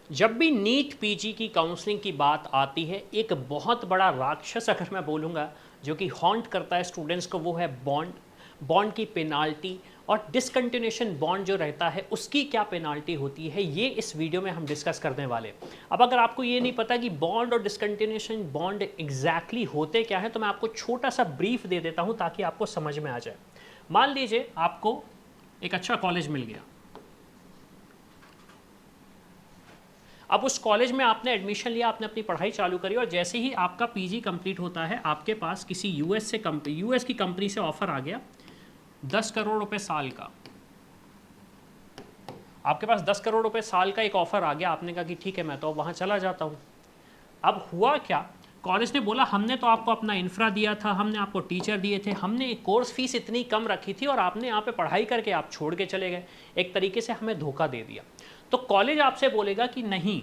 जब भी NEET PG की काउंसलिंग की बात आती है, एक बहुत बड़ा राक्षस अगर मैं बोलूँगा जो कि हॉन्ट करता है स्टूडेंट्स को, वो है बॉन्ड। बॉन्ड की पेनाल्टी और डिसकंटिन्यूएशन बॉन्ड जो रहता है उसकी क्या पेनाल्टी होती है, ये इस वीडियो में हम डिस्कस करने वाले। अब अगर आपको ये नहीं पता कि बॉन्ड और डिसकंटिन्यूएशन बॉन्ड एग्जैक्टली होते क्या है, तो मैं आपको छोटा सा ब्रीफ दे देता हूँ ताकि आपको समझ में आ जाए। मान लीजिए आपको एक अच्छा कॉलेज मिल गया। अब उस कॉलेज में आपने एडमिशन लिया, आपने अपनी पढ़ाई चालू करी और जैसे ही आपका पीजी कंप्लीट होता है, आपके पास किसी यूएस की कंपनी से ऑफर आ गया 10 करोड़ रुपए साल का। आपके पास 10 करोड़ रुपए साल का एक ऑफर आ गया, आपने कहा कि ठीक है मैं तो वहाँ चला जाता हूँ। अब हुआ क्या, कॉलेज ने बोला हमने तो आपको अपना इंफ्रा दिया था, हमने आपको टीचर दिए थे, हमने कोर्स फीस इतनी कम रखी थी और आपने यहाँ पे पढ़ाई करके आप छोड़ के चले गए, एक तरीके से हमें धोखा दे दिया। तो कॉलेज आपसे बोलेगा कि नहीं,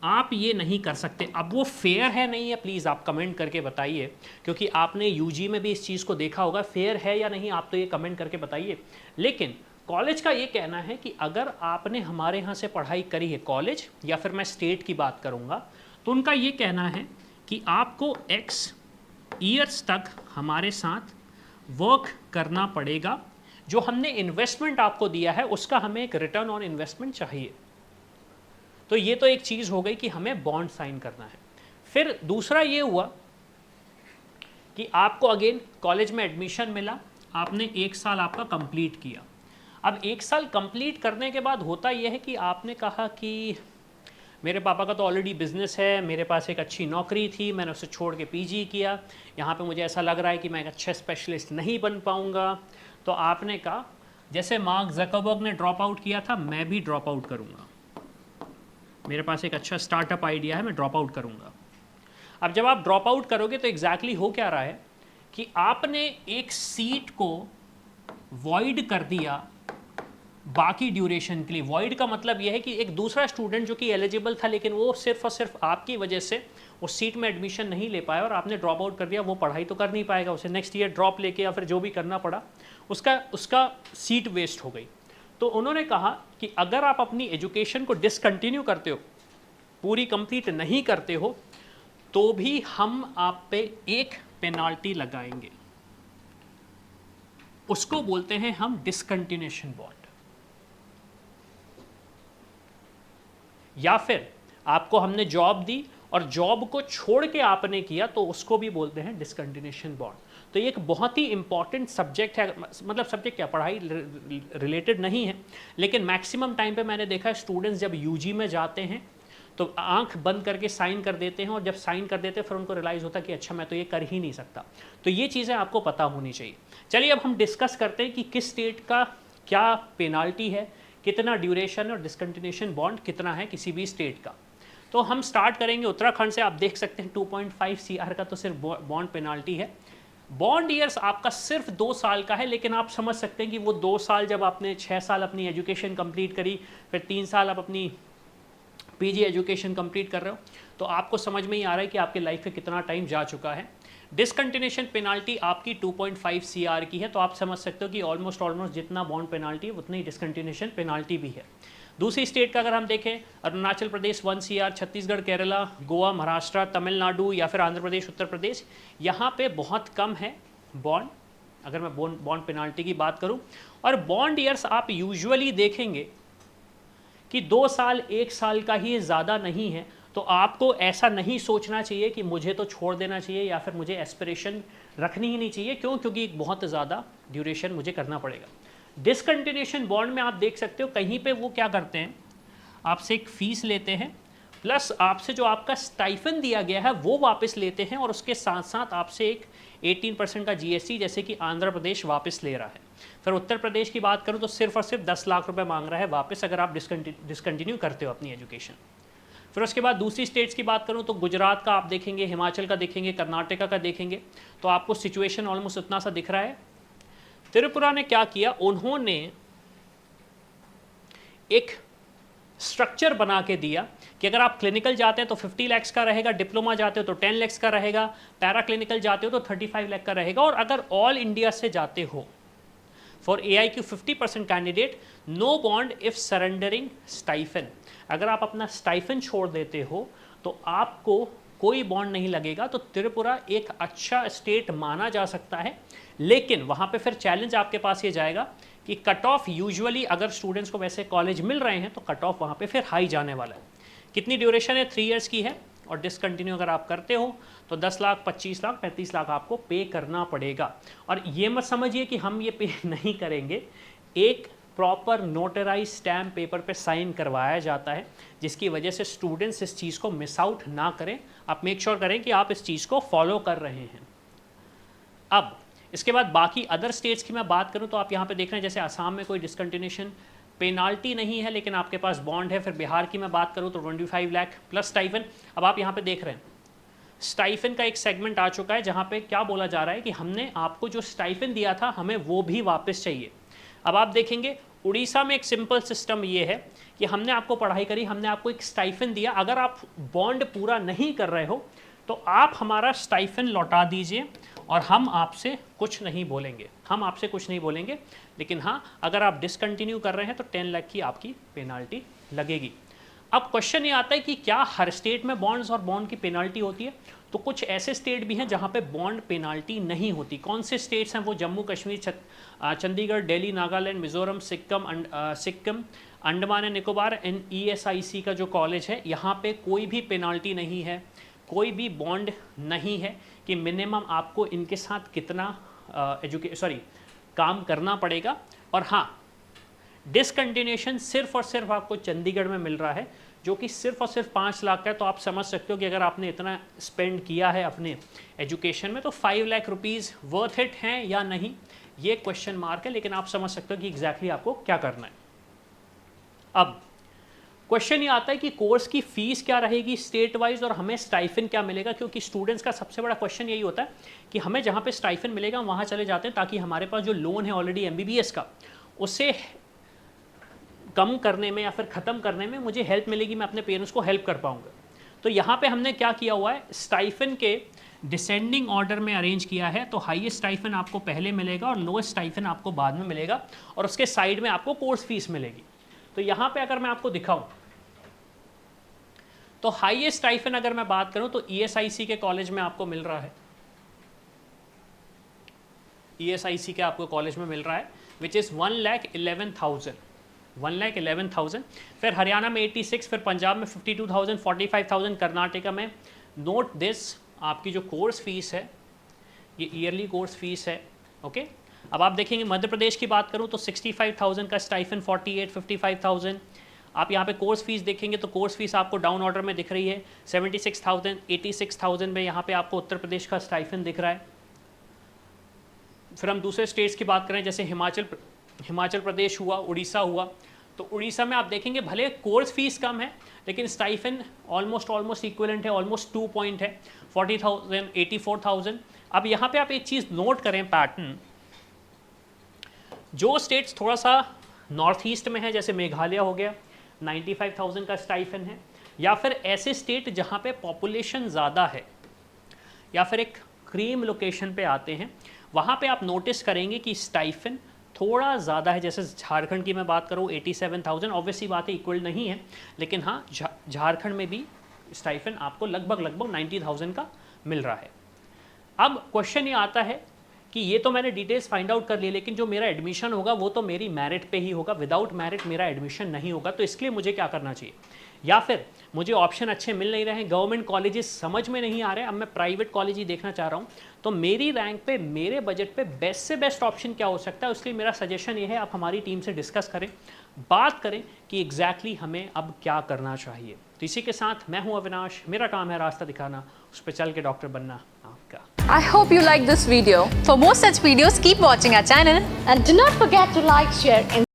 आप ये नहीं कर सकते। अब वो फेयर है नहीं है, प्लीज़ आप कमेंट करके बताइए, क्योंकि आपने यूजी में भी इस चीज़ को देखा होगा। फेयर है या नहीं आप तो ये कमेंट करके बताइए। लेकिन कॉलेज का ये कहना है कि अगर आपने हमारे यहाँ से पढ़ाई करी है, कॉलेज या फिर मैं स्टेट की बात करूँगा, तो उनका ये कहना है कि आपको एक्स ईयर्स तक हमारे साथ वर्क करना पड़ेगा। जो हमने इन्वेस्टमेंट आपको दिया है उसका हमें एक रिटर्न ऑन इन्वेस्टमेंट चाहिए। तो ये तो एक चीज़ हो गई कि हमें बॉन्ड साइन करना है। फिर दूसरा ये हुआ कि आपको अगेन कॉलेज में एडमिशन मिला, आपने 1 साल आपका कंप्लीट किया। अब 1 साल कंप्लीट करने के बाद होता यह है कि आपने कहा कि मेरे पापा का तो ऑलरेडी बिजनेस है, मेरे पास एक अच्छी नौकरी थी, मैंने उसे छोड़ के पीजी किया, यहाँ पे मुझे ऐसा लग रहा है कि मैं एक अच्छा स्पेशलिस्ट नहीं बन पाऊँगा। तो आपने कहा जैसे मार्क ज़करबर्ग ने ड्रॉप आउट किया था, मैं भी ड्रॉप आउट करूँगा, मेरे पास एक अच्छा स्टार्टअप आइडिया है, मैं ड्रॉप आउट करूँगा। अब जब आप ड्रॉप आउट करोगे तो एग्जैक्टली हो क्या रहा है कि आपने एक सीट को वॉइड कर दिया बाकी ड्यूरेशन के लिए। वॉइड का मतलब यह है कि एक दूसरा स्टूडेंट जो कि एलिजिबल था, लेकिन वो सिर्फ और सिर्फ आपकी वजह से उस सीट में एडमिशन नहीं ले पाया और आपने ड्रॉप आउट कर दिया, वो पढ़ाई तो कर नहीं पाएगा, उसे नेक्स्ट ईयर ड्रॉप लेके या फिर जो भी करना पड़ा, उसका सीट वेस्ट हो गई। तो उन्होंने कहा कि अगर आप अपनी एजुकेशन को डिसकंटिन्यू करते हो, पूरी कंप्लीट नहीं करते हो, तो भी हम आप पे एक पेनाल्टी लगाएंगे। उसको बोलते हैं हम डिसकंटिन्यूएशन बॉन्ड। या फिर आपको हमने जॉब दी और जॉब को छोड़ के आपने किया, तो उसको भी बोलते हैं डिसकंटिन्यूएशन बॉन्ड। तो ये एक बहुत ही इंपॉर्टेंट सब्जेक्ट है, मतलब सब्जेक्ट क्या, पढ़ाई रिलेटेड नहीं है, लेकिन मैक्सिमम टाइम पे मैंने देखा है स्टूडेंट्स जब यूजी में जाते हैं तो आंख बंद करके साइन कर देते हैं और जब साइन कर देते हैं फिर उनको रियलाइज़ होता है कि अच्छा मैं तो ये कर ही नहीं सकता। तो ये चीज़ें आपको पता होनी चाहिए। चलिए अब हम डिस्कस करते हैं कि किस स्टेट का क्या पेनाल्टी है, कितना ड्यूरेशन और डिसकंटिन्यूएशन बॉन्ड कितना है किसी भी स्टेट का। तो हम स्टार्ट करेंगे उत्तराखंड से। आप देख सकते हैं 2.5 CR का तो सिर्फ बॉन्ड पेनाल्टी है। बॉन्ड ईयर्स आपका सिर्फ 2 साल का है, लेकिन आप समझ सकते हैं कि वो 2 साल जब आपने 6 साल अपनी एजुकेशन कंप्लीट करी, फिर 3 साल आप अपनी पीजी एजुकेशन कंप्लीट कर रहे हो, तो आपको समझ में ही आ रहा है कि आपके लाइफ में कितना टाइम जा चुका है। डिसकंटिन्यूएशन पेनाल्टी आपकी 2.5 CR की है, तो आप समझ सकते हो कि ऑलमोस्ट जितना बॉन्ड पेनाल्टी है उतनी डिसकंटिन्यूएशन पेनाल्टी भी है। दूसरी स्टेट का अगर हम देखें, अरुणाचल प्रदेश 1 CR, छत्तीसगढ़, केरला, गोवा, महाराष्ट्र, तमिलनाडु या फिर आंध्र प्रदेश, उत्तर प्रदेश, यहाँ पे बहुत कम है बॉन्ड, अगर मैं बॉन्ड पेनाल्टी की बात करूँ। और बॉन्ड ईयर्स आप यूजुअली देखेंगे कि 2 साल 1 साल का ही, ज़्यादा नहीं है। तो आपको ऐसा नहीं सोचना चाहिए कि मुझे तो छोड़ देना चाहिए या फिर मुझे एस्पिरेशन रखनी ही नहीं चाहिए। क्यों? क्योंकि एक बहुत ज़्यादा ड्यूरेशन मुझे करना पड़ेगा। डिसकंटिन्यूएशन बॉन्ड में आप देख सकते हो कहीं पे वो क्या करते हैं, आपसे एक फ़ीस लेते हैं, प्लस आपसे जो आपका स्टाइफन दिया गया है वो वापस लेते हैं, और उसके साथ साथ आपसे एक 18% का जीएसटी, जैसे कि आंध्र प्रदेश वापस ले रहा है। फिर उत्तर प्रदेश की बात करूं तो सिर्फ और सिर्फ 10 लाख रुपए मांग रहा है वापस, अगर आप डिसकंटिन्यू करते हो अपनी एजुकेशन। फिर उसके बाद दूसरी स्टेट्स की बात करूं तो गुजरात का आप देखेंगे, हिमाचल का देखेंगे, कर्नाटका का देखेंगे, तो आपको सिचुएशन ऑलमोस्ट इतना सा दिख रहा है। त्रिपुरा ने क्या किया, उन्होंने एक स्ट्रक्चर बना के दिया कि अगर आप क्लिनिकल जाते हैं तो 50 लाख का रहेगा, डिप्लोमा जाते हो तो 10 लाख का रहेगा, पैरा क्लिनिकल जाते हो तो 35 लाख का रहेगा, और अगर ऑल इंडिया से जाते हो for AIQ 50% candidate, no bond if surrendering stipend. अगर आप अपना स्टाइफन छोड़ देते हो तो आपको कोई बॉन्ड नहीं लगेगा। तो त्रिपुरा एक अच्छा स्टेट माना जा सकता है, लेकिन वहाँ पे फिर चैलेंज आपके पास ये जाएगा कि कट ऑफ यूजुअली अगर स्टूडेंट्स को वैसे कॉलेज मिल रहे हैं तो कट ऑफ वहाँ पे फिर हाई जाने वाला है। कितनी ड्यूरेशन है? 3 इयर्स की है, और डिसकंटिन्यू अगर आप करते हो तो 10 लाख, 25 लाख, 35 लाख आपको पे करना पड़ेगा। और ये मत समझिए कि हम ये पे नहीं करेंगे, एक प्रॉपर नोटराइज स्टैम्प पेपर पे साइन करवाया जाता है, जिसकी वजह से स्टूडेंट्स इस चीज़ को मिस आउट ना करें। आप मेक श्योर करें कि आप इस चीज़ को फॉलो कर रहे हैं। अब इसके बाद बाकी अदर स्टेट्स की मैं बात करूं तो आप यहाँ पे देख रहे हैं जैसे असम में कोई डिसकंटिन्यूशन पेनाल्टी नहीं है, लेकिन आपके पास बॉन्ड है। फिर बिहार की मैं बात करूं तो 25 लाख प्लस स्टाइफन। अब आप यहाँ पे देख रहे हैं स्टाइफन का एक सेगमेंट आ चुका है जहाँ पे क्या बोला जा रहा है कि हमने आपको जो स्टाइफन दिया था हमें वो भी वापस चाहिए। अब आप देखेंगे उड़ीसा में एक सिंपल सिस्टम ये है कि हमने आपको पढ़ाई करी, हमने आपको एक स्टाइफन दिया, अगर आप बॉन्ड पूरा नहीं कर रहे हो तो आप हमारा स्टाइफन लौटा दीजिए और हम आपसे कुछ नहीं बोलेंगे, हम आपसे कुछ नहीं बोलेंगे। लेकिन हाँ, अगर आप डिसकंटिन्यू कर रहे हैं तो 10 लाख की आपकी पेनाल्टी लगेगी। अब क्वेश्चन ये आता है कि क्या हर स्टेट में बॉन्ड्स और बॉन्ड की पेनाल्टी होती है? तो कुछ ऐसे स्टेट भी हैं जहाँ पे बॉन्ड पेनाल्टी नहीं होती। कौन से स्टेट्स हैं वो? Jammu Kashmir, Chandigarh, Delhi, Nagaland, Mizoram, Sikkim, Andaman and Nicobar and ESIC का जो कॉलेज है, यहाँ पे कोई भी पेनाल्टी नहीं है, कोई भी बॉन्ड नहीं है कि मिनिमम आपको इनके साथ कितना काम करना पड़ेगा। और हाँ, डिसकंटिन्यूएशन सिर्फ और सिर्फ आपको चंडीगढ़ में मिल रहा है, जो कि सिर्फ और सिर्फ 5 लाख का है। तो आप समझ सकते हो कि अगर आपने इतना स्पेंड किया है अपने एजुकेशन में तो 5 लाख रुपीज़ वर्थ इट हैं या नहीं, ये क्वेश्चन मार्क है। लेकिन आप समझ सकते हो कि एग्जैक्टली आपको क्या करना है। अब क्वेश्चन ये आता है कि कोर्स की फीस क्या रहेगी स्टेट वाइज और हमें स्टाइफन क्या मिलेगा, क्योंकि स्टूडेंट्स का सबसे बड़ा क्वेश्चन यही होता है कि हमें जहाँ पे स्टाइफन मिलेगा वहाँ चले जाते हैं, ताकि हमारे पास जो लोन है ऑलरेडी MBBS का, उसे कम करने में या फिर ख़त्म करने में मुझे हेल्प मिलेगी, मैं अपने पेरेंट्स को हेल्प कर पाऊँगा। तो यहाँ पे हमने क्या किया हुआ है, स्टाइफन के डिसेंडिंग ऑर्डर में अरेंज किया है। तो हाईएस्ट स्टाइफन आपको पहले मिलेगा और लोएस्ट स्टाइफन आपको बाद में मिलेगा, और उसके साइड में आपको कोर्स फीस मिलेगी। तो यहाँ पे अगर मैं आपको दिखाऊं तो हाईएस्ट स्टाइफन अगर मैं बात करूं तो ESIC के कॉलेज में आपको मिल रहा है, ESIC के आपको कॉलेज में मिल रहा है विच इज़ 1,11,000। फिर हरियाणा में 86, फिर पंजाब में 52,000, 45,000, कर्नाटका में। नोट दिस, आपकी जो कोर्स फीस है ये ईयरली कोर्स फीस है। ओके, अब आप देखेंगे मध्य प्रदेश की बात करूं तो 65,000 का स्टाइफन, 48, 55,000। आप यहाँ पे कोर्स फीस देखेंगे तो कोर्स फीस आपको डाउन ऑर्डर में दिख रही है 76,000, 86,000 में यहाँ पे आपको उत्तर प्रदेश का स्टाइफन दिख रहा है। फिर हम दूसरे स्टेट्स की बात करें, जैसे हिमाचल प्रदेश हुआ, उड़ीसा हुआ, तो उड़ीसा में आप देखेंगे भले कोर्स फीस कम है लेकिन स्टाइफन ऑलमोस्ट इक्विवेलेंट है, ऑलमोस्ट 2 पॉइंट है, 40,000, 84,000। अब यहाँ पे आप एक चीज़ नोट करें पैटर्न, जो स्टेट्स थोड़ा सा नॉर्थ ईस्ट में है जैसे मेघालय हो गया, 95,000 का स्टाइफन है, या फिर ऐसे स्टेट जहाँ पे पॉपुलेशन ज़्यादा है या फिर एक क्रीम लोकेशन पे आते हैं, वहाँ पे आप नोटिस करेंगे कि स्टाइफन थोड़ा ज़्यादा है। जैसे झारखंड की मैं बात करूँ 87,000, ऑब्वियसली बात है इक्वल नहीं है, लेकिन हाँ झारखंड में भी स्टाइफन आपको लगभग 90,000 का मिल रहा है। अब क्वेश्चन ये आता है कि ये तो मैंने डिटेल्स फाइंड आउट कर लिए, लेकिन जो मेरा एडमिशन होगा वो तो मेरी मेरिट पे ही होगा, विदाउट मेरिट मेरा एडमिशन नहीं होगा। तो इसके लिए मुझे क्या करना चाहिए, या फिर मुझे ऑप्शन अच्छे मिल नहीं रहे हैं, गवर्नमेंट कॉलेजेस समझ में नहीं आ रहे, अब मैं प्राइवेट कॉलेज ही देखना चाह रहा हूँ, तो मेरी रैंक पे, मेरे बजट पे बेस्ट से बेस्ट ऑप्शन क्या हो सकता है, उसके लिए मेरा सजेशन ये है आप हमारी टीम से डिस्कस करें, बात करें कि एग्जैक्टली हमें अब क्या करना चाहिए। तो इसी के साथ मैं हूँ अविनाश, मेरा काम है रास्ता दिखाना, उस पर चल के डॉक्टर बनना आपका। I hope you like this video. For more such videos, keep watching our channel. And do not forget to like, share and